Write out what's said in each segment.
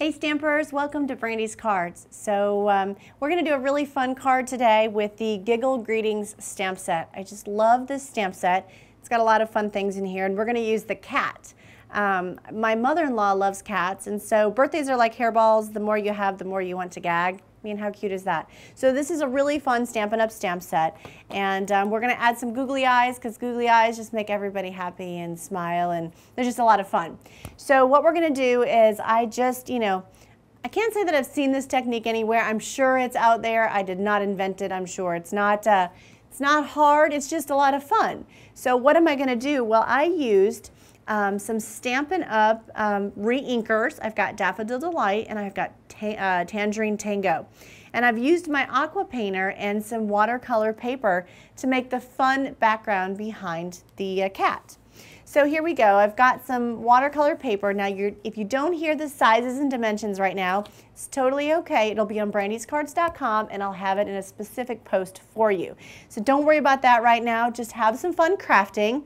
Hey Stampers, welcome to Brandy's Cards. So we're going to do a really fun card today with the Giggle Greetings stamp set. I just love this stamp set. It's got a lot of fun things in here, and we're going to use the cat. My mother-in-law loves cats, and so birthdays are like hairballs. The more you have, the more you want to gag. I mean, how cute is that? So this is a really fun Stampin' Up! Stamp set, and we're going to add some googly eyes because googly eyes just make everybody happy and smile, and they're just a lot of fun. So what we're going to do is I can't say that I've seen this technique anywhere. I'm sure it's out there. I did not invent it. I'm sure it's not hard. It's just a lot of fun. So what am I going to do? Well, I used some Stampin' Up! Re-inkers. I've got Daffodil Delight and I've got Tangerine Tango. And I've used my aqua painter and some watercolor paper to make the fun background behind the cat. So here we go. I've got some watercolor paper. Now, if you don't hear the sizes and dimensions right now, it's totally okay. It'll be on brandyscards.com, and I'll have it in a specific post for you. So don't worry about that right now. Just have some fun crafting.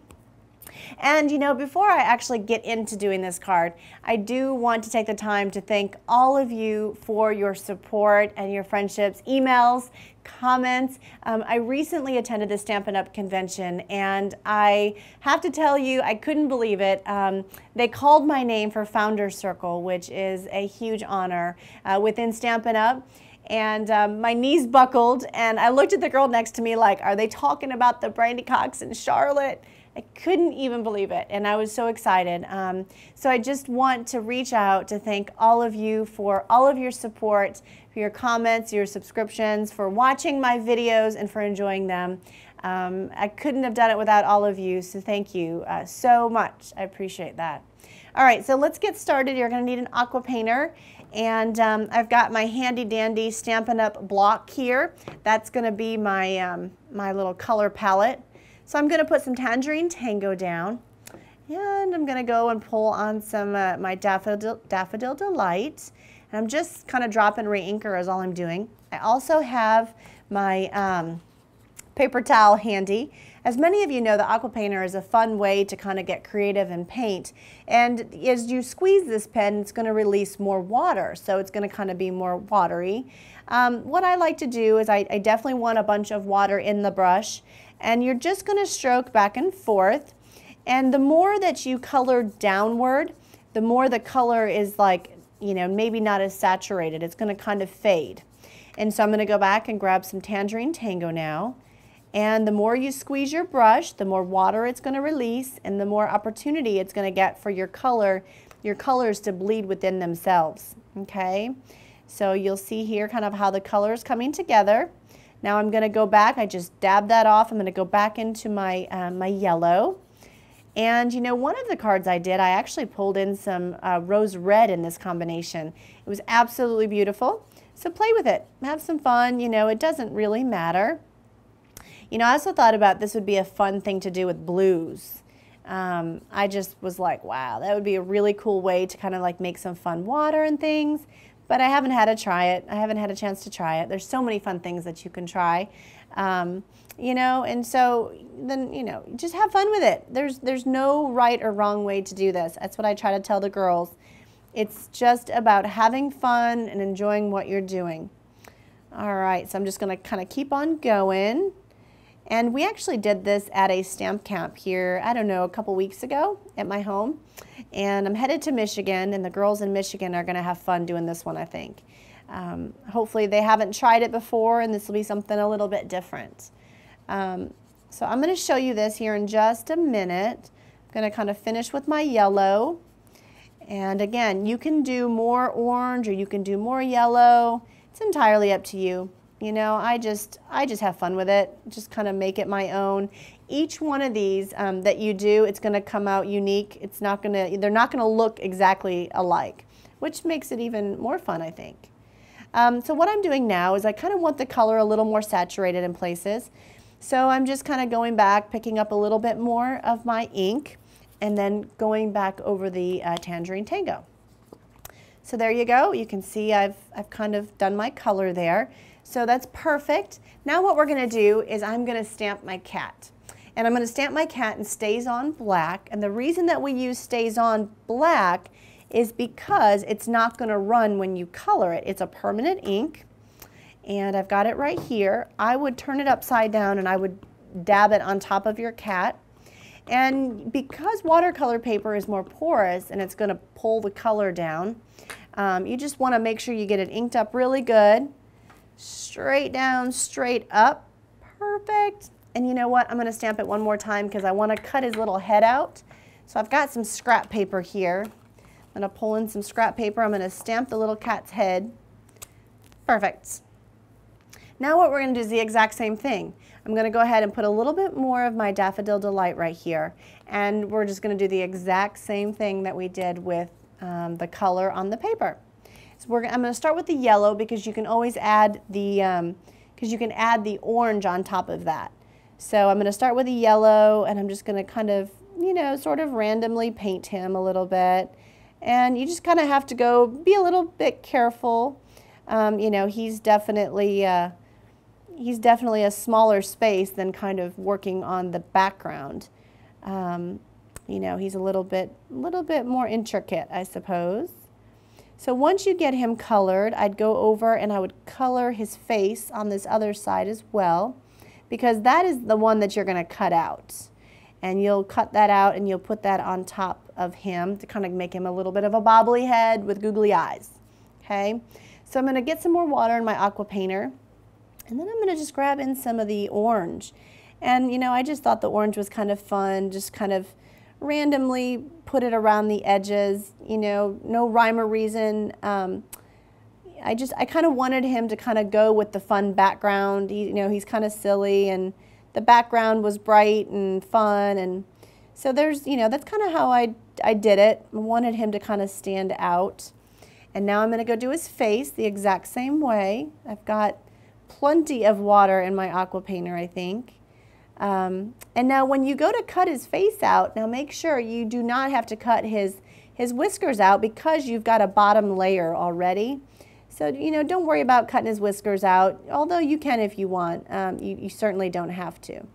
And before I actually get into doing this card, I do want to take the time to thank all of you for your support and your friendships, emails, comments. I recently attended the Stampin' Up! Convention, and I have to tell you, I couldn't believe it. They called my name for Founder's Circle, which is a huge honor within Stampin' Up! And my knees buckled, and I looked at the girl next to me like, are they talking about the Brandy Cox and Charlotte? I couldn't even believe it, and I was so excited. So I just want to reach out to thank all of you for all of your support, for your comments, your subscriptions, for watching my videos, and for enjoying them. I couldn't have done it without all of you, so thank you so much. I appreciate that. All right, so let's get started. You're going to need an aqua painter, and I've got my handy dandy Stampin' Up! Block here. That's going to be my, my little color palette. So I'm going to put some Tangerine Tango down, and I'm going to go and pull on some my Daffodil Delight. And I'm just kind of dropping re-inker is all I'm doing. I also have my paper towel handy. As many of you know, the aqua painter is a fun way to kind of get creative and paint. And as you squeeze this pen, it's going to release more water, so it's going to kind of be more watery. What I like to do is I definitely want a bunch of water in the brush. And you're just going to stroke back and forth. And the more that you color downward, the more the color is like, maybe not as saturated. It's going to kind of fade. And so I'm going to go back and grab some Tangerine Tango now. And the more you squeeze your brush, the more water it's going to release, and the more opportunity it's going to get for your colors to bleed within themselves. Okay? So you'll see here kind of how the color is coming together. Now I'm going to go back. I just dabbed that off. I'm going to go back into my, my yellow. And one of the cards I did, I actually pulled in some rose red in this combination. It was absolutely beautiful. So play with it. Have some fun. It doesn't really matter. I also thought about this would be a fun thing to do with blues. I just was like, wow, that would be a really cool way to kind of like make some fun water and things. But I haven't had to try it. I haven't had a chance to try it. There's so many fun things that you can try, and so then, just have fun with it. There's no right or wrong way to do this. That's what I try to tell the girls. It's just about having fun and enjoying what you're doing. All right, so I'm just going to kind of keep on going. And we actually did this at a stamp camp here, I don't know, a couple weeks ago at my home. And I'm headed to Michigan, and the girls in Michigan are going to have fun doing this one, I think. Hopefully they haven't tried it before, and this will be something a little bit different. So I'm going to show you this here in just a minute. I'm going to kind of finish with my yellow. And again, you can do more orange or you can do more yellow. It's entirely up to you. I just have fun with it. Just kind of make it my own. Each one of these that you do, it's going to come out unique. They're not going to look exactly alike, which makes it even more fun, I think. So what I'm doing now is I kind of want the color a little more saturated in places. So I'm just kind of going back, picking up a little bit more of my ink, and then going back over the Tangerine Tango. So there you go. You can see I've kind of done my color there. So that's perfect. Now what we're going to do is I'm going to stamp my cat. And I'm going to stamp my cat in Stays On Black. And the reason that we use Stays On Black is because it's not going to run when you color it. It's a permanent ink, and I've got it right here. I would turn it upside down and I would dab it on top of your cat. And because watercolor paper is more porous and it's going to pull the color down, you just want to make sure you get it inked up really good. Straight down, straight up. Perfect. And you know what? I'm going to stamp it one more time because I want to cut his little head out. So I've got some scrap paper here. I'm going to pull in some scrap paper. I'm going to stamp the little cat's head. Perfect. Now what we're going to do is the exact same thing. I'm going to go ahead and put a little bit more of my Daffodil Delight right here. And we're just going to do the exact same thing that we did with the color on the paper. So I'm going to start with the yellow because you can always add the, orange on top of that. So I'm going to start with the yellow, and I'm just going to kind of, you know, sort of randomly paint him a little bit. And you just kind of have to be a little bit careful. You know, he's definitely a smaller space than kind of working on the background. You know, he's a little bit more intricate, I suppose. So once you get him colored, I'd go over and I would color his face on this other side as well, because that is the one that you're going to cut out. And you'll cut that out and you'll put that on top of him to kind of make him a little bit of a bobbly head with googly eyes. Okay, so I'm going to get some more water in my aqua painter, and then I'm going to just grab in some of the orange. And you know, I just thought the orange was kind of fun, just kind of randomly put it around the edges, you know, no rhyme or reason. I kind of wanted him to kind of go with the fun background. You know, he's kind of silly, and the background was bright and fun, and so there's, you know, that's kind of how I did it. I wanted him to kind of stand out. And now I'm going to go do his face the exact same way. I've got plenty of water in my aqua painter, I think. And now when you go to cut his face out, now make sure you do not have to cut his whiskers out because you've got a bottom layer already. So, you know, don't worry about cutting his whiskers out, although you can if you want. You certainly don't have to.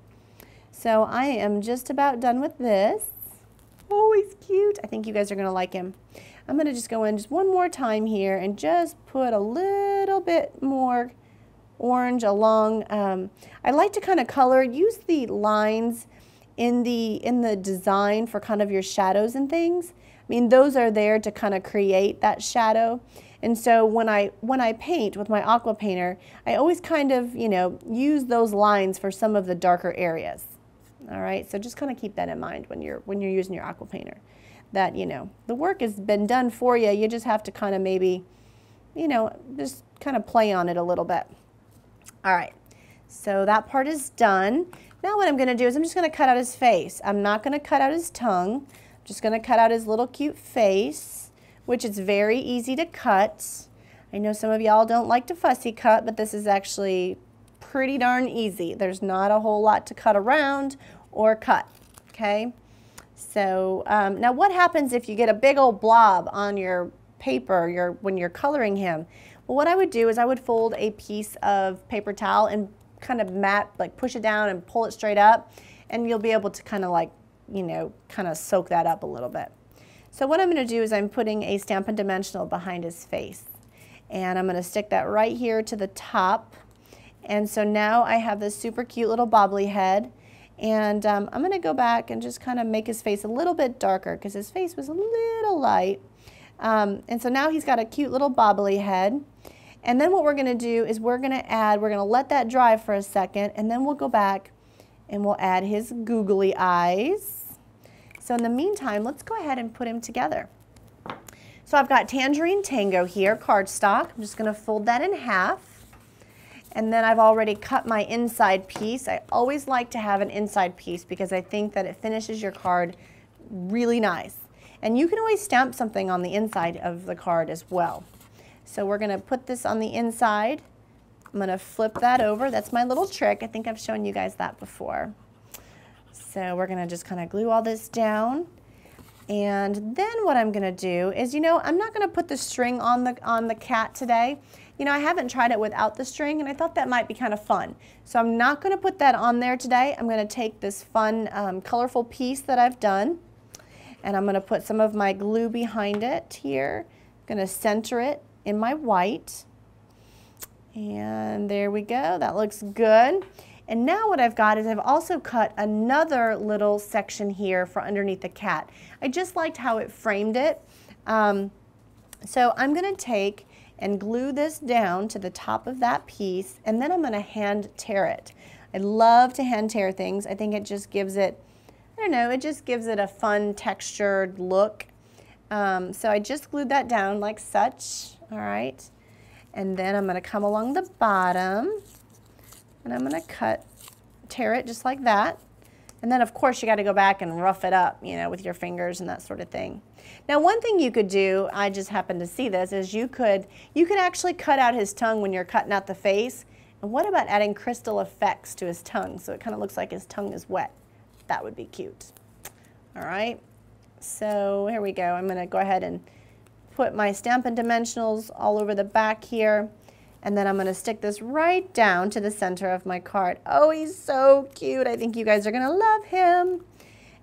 So I am just about done with this. Oh, he's cute. I think you guys are going to like him. I'm going to just go in just one more time here and just put a little bit more orange along. I like to kind of use the lines in the design for kind of your shadows and things. I mean, those are there to kind of create that shadow. And so when I paint with my aqua painter, I always kind of, you know, use those lines for some of the darker areas. All right, so just kind of keep that in mind when you're using your aqua painter. That, you know, the work has been done for you. You just have to kind of maybe, you know, just kind of play on it a little bit. All right, so that part is done. Now what I'm going to do is I'm just going to cut out his face. I'm not going to cut out his tongue. I'm just going to cut out his little cute face, which is very easy to cut. I know some of y'all don't like to fussy cut, but this is actually pretty darn easy. There's not a whole lot to cut around or cut, okay? So now what happens if you get a big old blob on your paper when you're coloring him? Well, what I would do is I would fold a piece of paper towel and kind of push it down and pull it straight up, and you'll be able to kind of like, you know, kind of soak that up a little bit. So what I'm going to do is I'm putting a Stampin' Dimensional behind his face, and I'm going to stick that right here to the top. And so now I have this super cute little bobbly head, and I'm going to go back and just kind of make his face a little bit darker because his face was a little light. And so now he's got a cute little bobbly head. And then what we're going to do is we're going to let that dry for a second, and then we'll go back and we'll add his googly eyes. So in the meantime, let's go ahead and put him together. So I've got Tangerine Tango here, cardstock. I'm just going to fold that in half. And then I've already cut my inside piece. I always like to have an inside piece because I think that it finishes your card really nice. And you can always stamp something on the inside of the card as well. So we're going to put this on the inside. I'm going to flip that over. That's my little trick. I think I've shown you guys that before. So we're going to just kind of glue all this down. And then what I'm going to do is, you know, I'm not going to put the string on the cat today. You know, I haven't tried it without the string, and I thought that might be kind of fun. So I'm not going to put that on there today. I'm going to take this fun, colorful piece that I've done, And I'm going to put some of my glue behind it here. I'm going to center it in my white. And there we go. That looks good. And now what I've got is I've also cut another little section here for underneath the cat. I just liked how it framed it. So I'm going to take and glue this down to the top of that piece, and then I'm going to hand tear it. I love to hand tear things. I think it just gives it, I don't know, it just gives it a fun textured look. So I just glued that down like such, all right. And then I'm going to come along the bottom, and I'm going to tear it just like that. And then of course you got to go back and rough it up, you know, with your fingers and that sort of thing. Now one thing you could do, I just happened to see this, is you could actually cut out his tongue when you're cutting out the face. And what about adding crystal effects to his tongue so it kind of looks like his tongue is wet? That would be cute. All right, so here we go. I'm going to go ahead and put my Stampin' Dimensionals all over the back here. And then I'm going to stick this right down to the center of my card. Oh, he's so cute. I think you guys are going to love him.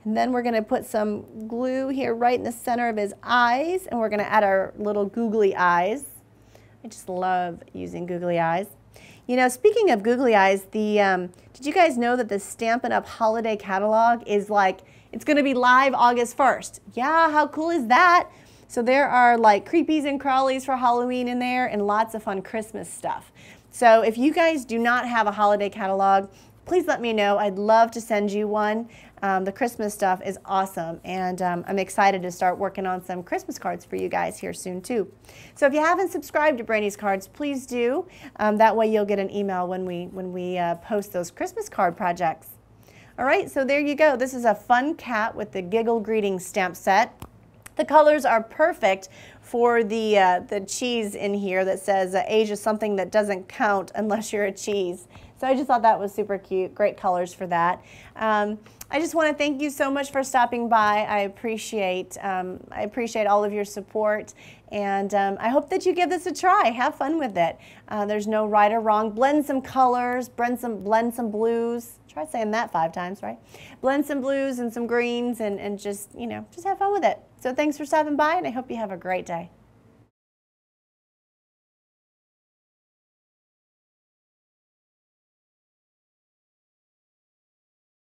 And then we're going to put some glue here right in the center of his eyes. And we're going to add our little googly eyes. I just love using googly eyes. You know, speaking of googly eyes, did you guys know that the Stampin' Up! Holiday Catalog is it's going to be live August 1st? Yeah, how cool is that? So there are like creepies and crawlies for Halloween in there and lots of fun Christmas stuff. So if you guys do not have a holiday catalog, please let me know. I'd love to send you one. The Christmas stuff is awesome, and I'm excited to start working on some Christmas cards for you guys here soon too. So if you haven't subscribed to Brandy's Cards, please do. That way you'll get an email when we post those Christmas card projects. All right, so there you go. This is a fun cat with the Giggle Greetings stamp set. The colors are perfect for the cheese in here that says age is something that doesn't count unless you're a cheese. So I just thought that was super cute. Great colors for that. I just want to thank you so much for stopping by. I appreciate all of your support, and I hope that you give this a try. Have fun with it. There's no right or wrong. Blend some colors, blend some blues. Try saying that 5 times, right? Blend some blues and some greens, and just, you know, just have fun with it. So thanks for stopping by, and I hope you have a great day.